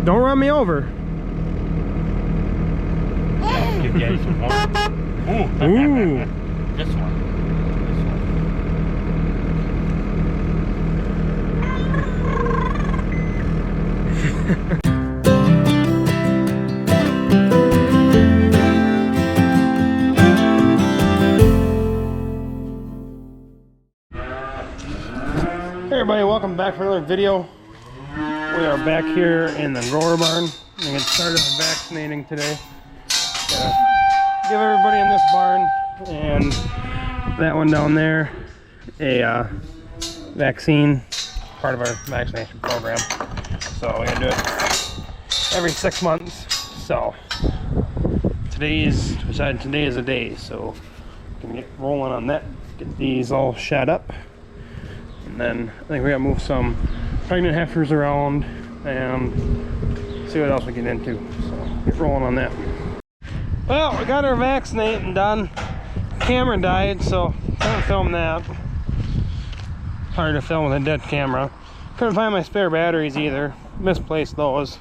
Don't run me over. Give Daddy some more. Ooh. Ooh. This one. Hey everybody, welcome back for another video. We are back here in the grower barn. I'm gonna get started on vaccinating today. Give everybody in this barn and that one down there a vaccine, part of our vaccination program. So we're gonna do it every 6 months. So today is a day, so we can get rolling on that. Get these all shot up. And then I think we gotta move some pregnant heifers around and see what else we get into. So get rolling on that. Well, we got our vaccinating done. Camera died, so couldn't film that. Hard to film with a dead camera. Couldn't find my spare batteries either. Misplaced those.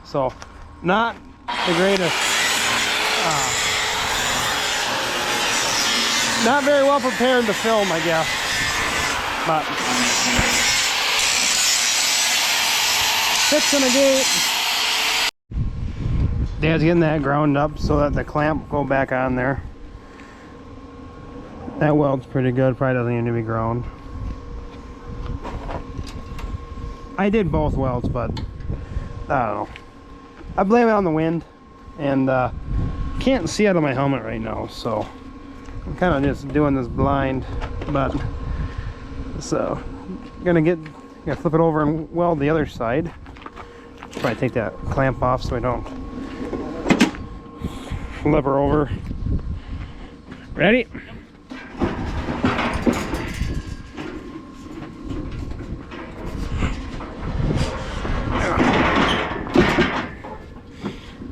So not the greatest. Not very well prepared to film, I guess. But fixing a gate. Dad's getting that ground up so that the clamp will go back on there. That weld's pretty good, probably doesn't need to be ground. I did both welds, but I don't know. I blame it on the wind, and can't see out of my helmet right now, so I'm kind of just doing this blind. But so gonna flip it over and weld the other side. Probably take that clamp off so I don't flip her over. Ready?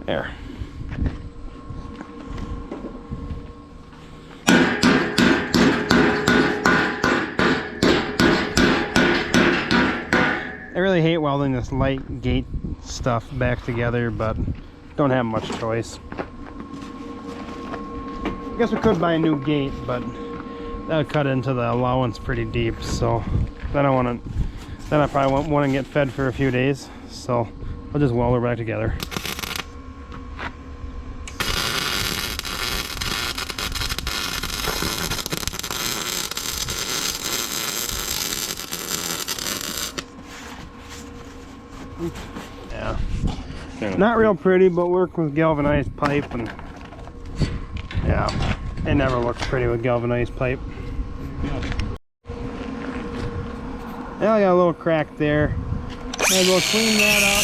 There. I really hate welding this light gate stuff back together, but don't have much choice. I guess we could buy a new gate, but that would cut into the allowance pretty deep, so then I probably won't want to get fed for a few days, so I'll just weld her back together. Yeah, not real pretty, but work with galvanized pipe, and yeah, it never looks pretty with galvanized pipe. Yeah, I got a little crack there. Maybe we'll clean that up.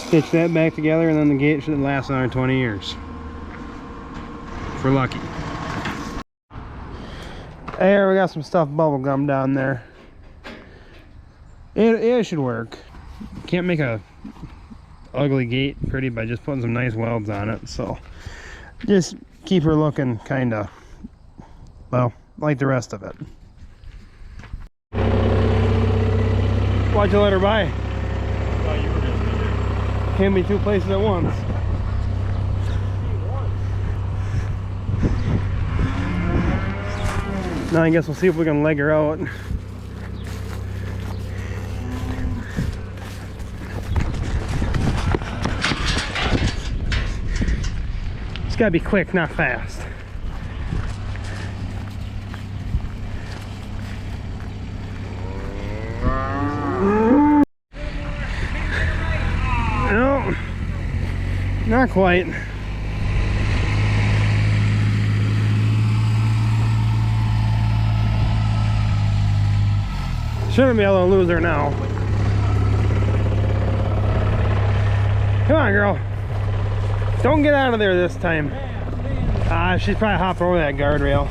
Stitch that back together, and then the gate should last another 20 years. If we're lucky. There, we got some stuffed bubble gum down there. It should work. Can't make a ugly gate pretty by just putting some nice welds on it, so just keep her looking kinda, well, like the rest of it. Why'd you let her by? Can't be two places at once. Now I guess we'll see if we can leg her out. It's gotta be quick, not fast. No, not quite. Shouldn't be able to lose her now. Come on, girl. Don't get out of there this time. She's probably hopped over that guardrail.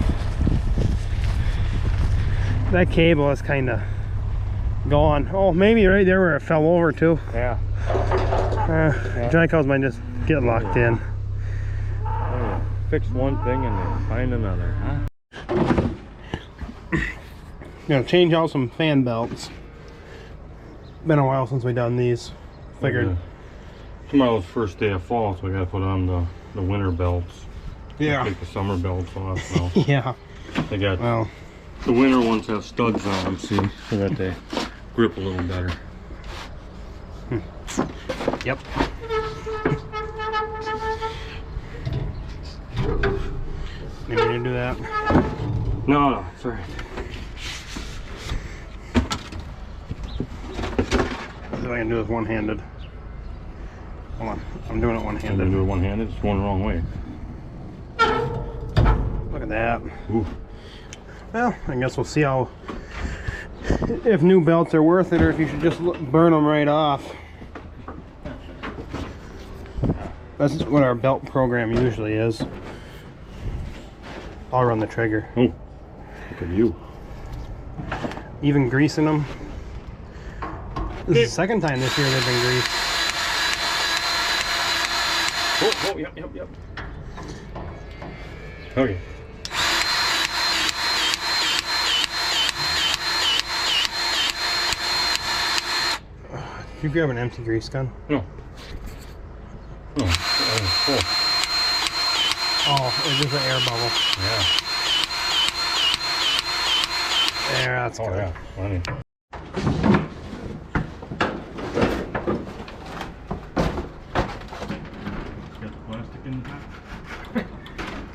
That cable is kind of gone. Oh, maybe right there where it fell over too. Yeah. Dry cows might just get locked in. Fix one thing and then find another, huh? Gonna change out some fan belts. Been a while since we done these. Figured. Tomorrow's first day of fall, so we gotta put on the winter belts. Yeah. Take the summer belts off now. Yeah. They got, well, the winter ones have studs on them, see, so that they grip a little better. Yep. Need me to do that? No, it's alright. See if I can do this one-handed. Hold on, I'm doing it one-handed. Do it one-handed, it's going the wrong way. Look at that. Ooh. Well, I guess we'll see how, if new belts are worth it, or if you should just burn them right off. That's what our belt program usually is. I'll run the trigger. Oh, look at you. Even greasing them. This is the second time this year they've been greased. Oh, yep. Okay. Did you grab an empty grease gun? No. Oh, it's just an air bubble. Yeah. There, that's good. Yeah, funny. Got the plastic in the back?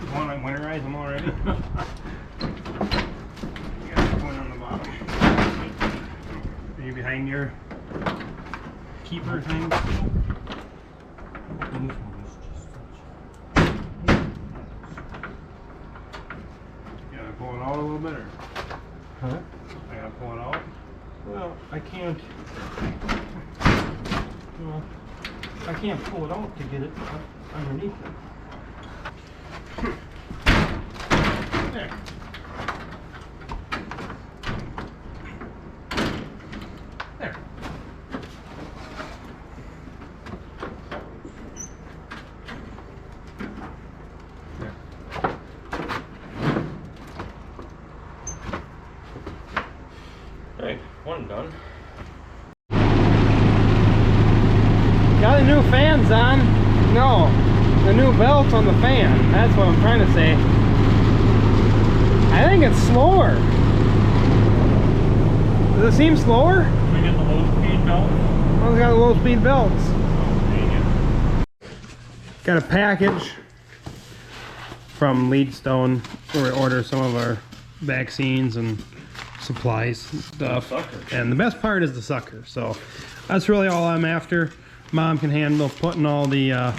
You want to winterize them already? You got one on the bottom. Are you behind your keeper thing? Pull it out a little bit, or? Huh? I gotta pull it out? Well, I can't. Well, I can't pull it out to get it up underneath it. There. There. Alright, one done. Got the new fans on. No, the new belts on the fan. That's what I'm trying to say. I think it's slower. Does it seem slower? We get the low speed belt. Oh, it's got the low speed belts. Oh, dang it. Got a package from Leadstone where we order some of our vaccines and supplies and stuff. And the best part is the sucker. So that's really all I'm after. Mom can handle putting all the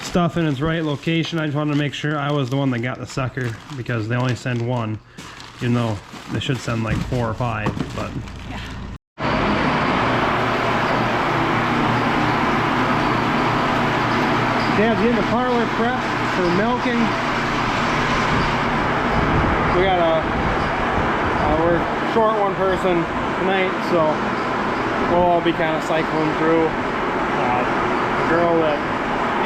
stuff in its right location. I just wanted to make sure I was the one that got the sucker, because they only send one, even though they should send like 4 or 5. But Dad's getting the parlor prep for milking. We got we're short one person tonight, so we'll all be kind of cycling through. The girl that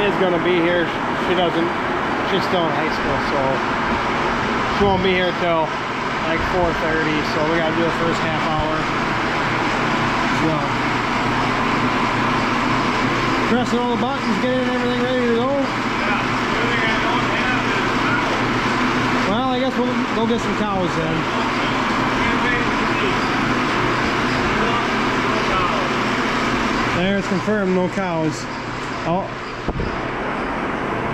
is going to be here, she's still in high school, so she won't be here till like 4:30, so we got to do the first half hour. So, pressing all the buttons, getting everything ready to go. Well, I guess we'll go get some cows then. There, it's confirmed, no cows. Oh,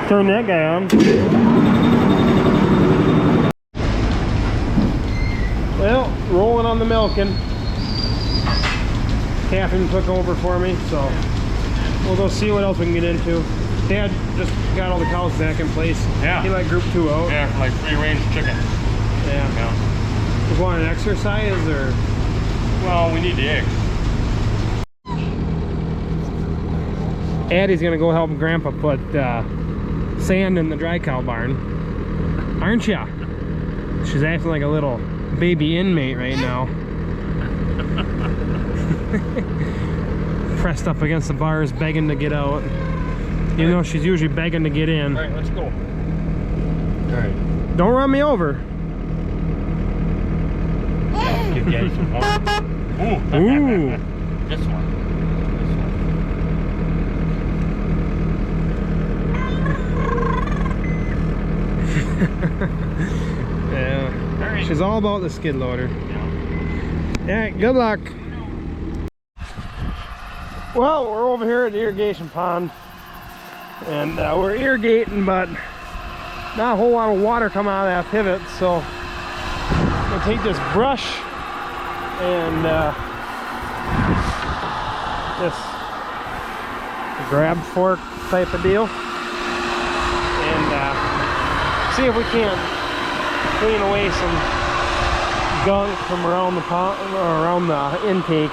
turn that guy on. Well, rolling on the milking. Catherine took over for me, so we'll go see what else we can get into. Dad just got all the cows back in place. Yeah. He let group 2 out. Yeah, like free-range chicken. Yeah. You want an exercise, or? Well, we need the eggs. Addie's gonna go help Grandpa put sand in the dry cow barn. Aren't ya? She's acting like a little baby inmate right now. pressed up against the bars, begging to get out. You know, she's usually begging to get in. All right, let's go. All right. Don't run me over. Give Daddy some more. Ooh. Ooh. This one. Yeah. All right. She's all about the skid loader. Yeah. All right, good luck. Well, we're over here at the irrigation pond, and we're irrigating, but not a whole lot of water coming out of that pivot, so we'll take this brush and this grab fork type of deal, and see if we can't clean away some gunk from around the pond or around the intake.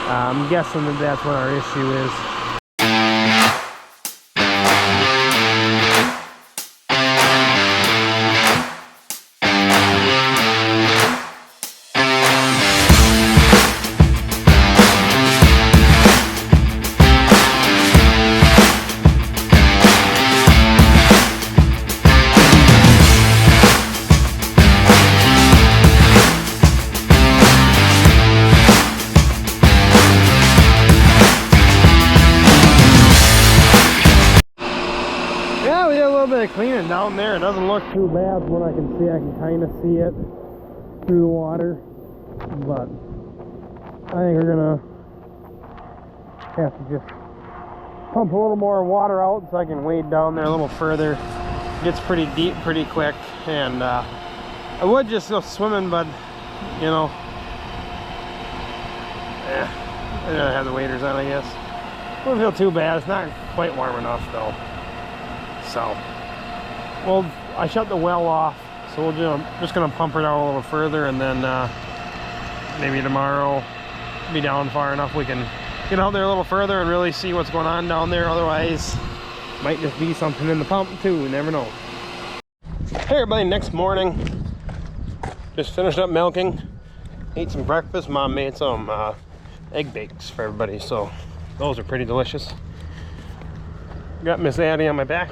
I'm guessing that that's what our issue is. Cleaning down there, it doesn't look too bad from what I can see. I can kind of see it through the water, but I think we're gonna have to just pump a little more water out so I can wade down there a little further. It gets pretty deep pretty quick, and I would just go swimming, but you know, I gotta have the waders on, I guess. Wouldn't feel too bad. It's not quite warm enough though, so. Well, I shut the well off, so just gonna pump her down a little further, and then maybe tomorrow be down far enough we can get out there a little further and really see what's going on down there. Otherwise, might just be something in the pump too. You never know. Hey everybody, next morning, just finished up milking, ate some breakfast. Mom made some egg bakes for everybody, so those are pretty delicious. Got Miss Addie on my back.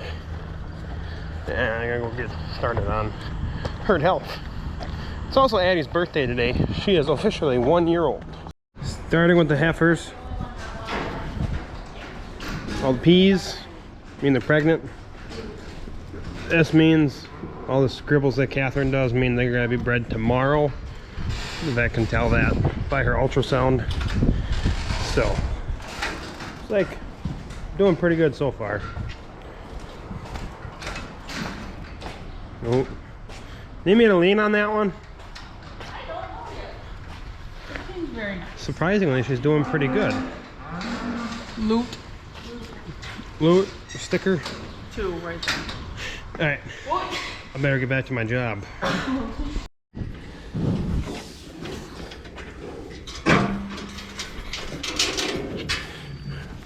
And I gotta go get started on herd health. It's also Addie's birthday today. She is officially 1 year old. Starting with the heifers. All the peas mean they're pregnant. This means all the scribbles that Catherine does mean they're gonna be bred tomorrow. The vet can tell that by her ultrasound. So, it's like doing pretty good so far. Oh, need me to lean on that one? Very nice. Surprisingly, she's doing pretty good. Loot. Loot, sticker. 2 right there. Alright, I better get back to my job.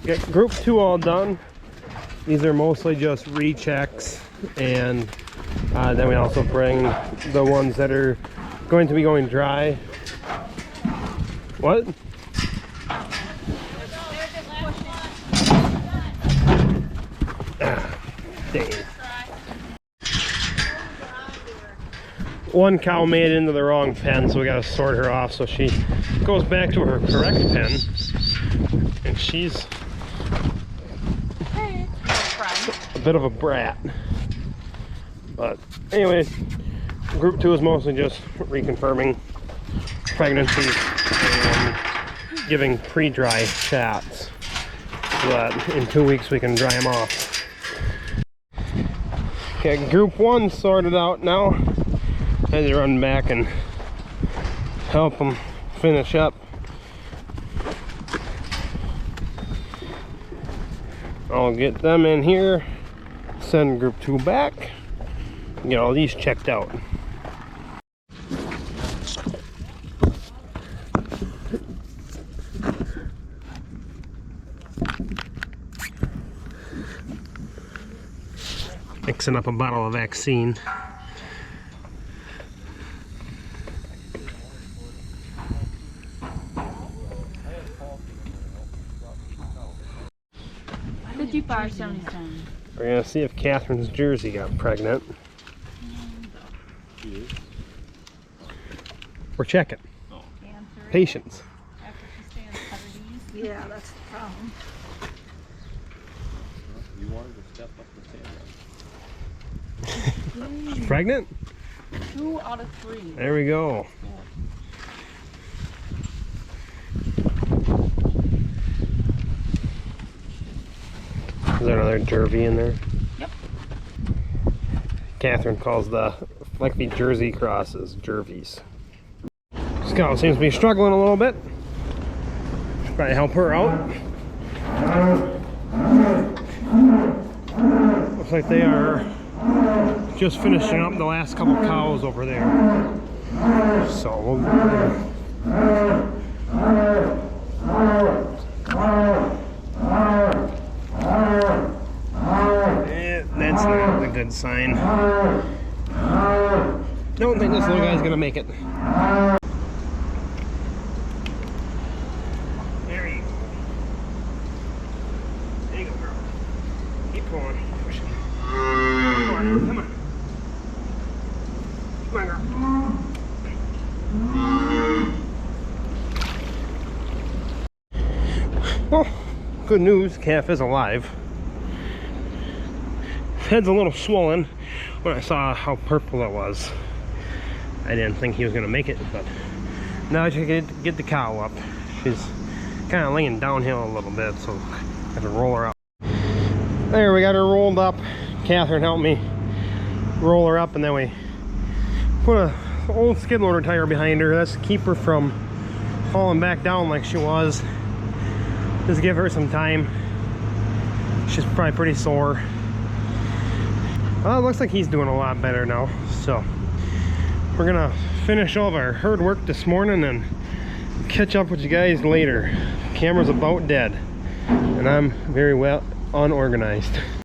Get group 2 all done. These are mostly just rechecks, and then we also bring the ones that are going to be going dry. What? Dang. One cow made it into the wrong pen, so we gotta sort her off so she goes back to her correct pen. And she's a bit of a brat. But anyways, group 2 is mostly just reconfirming pregnancies and giving pre-dry shots so that in 2 weeks we can dry them off. Okay, group 1 sorted out now. I had to run back and help them finish up. I'll get them in here, send group 2 back, get all these checked out. Mixing up a bottle of vaccine. $55.77. We're gonna see if Catherine's jersey got pregnant. We're checking. Patience. After she stands Saturdays. Yeah, that's the problem. You wanted to step up the stand. She's pregnant? 2 out of 3. There we go. Is there another jervy in there? Yep. Catherine calls the flecky jersey crosses jervies. Scout seems to be struggling a little bit. Should probably help her out. Looks like they are just finishing up the last couple cows over there. So we'll that's not a good sign. Don't think this little guy's gonna make it. There you go. There you go, girl. Keep going. Push it. Come on, come on. Come on, girl. Well, good news, calf is alive. Head's a little swollen. When I saw how purple it was, I didn't think he was gonna make it, but now I should get the cow up. She's kind of laying downhill a little bit, so I have to roll her up. There, we got her rolled up. Catherine helped me roll her up, and then we put a old skid loader tire behind her. That's to keep her from falling back down like she was. Just give her some time. She's probably pretty sore. Well, it looks like he's doing a lot better now. So we're gonna finish all of our herd work this morning and catch up with you guys later. Camera's about dead, and I'm very well unorganized.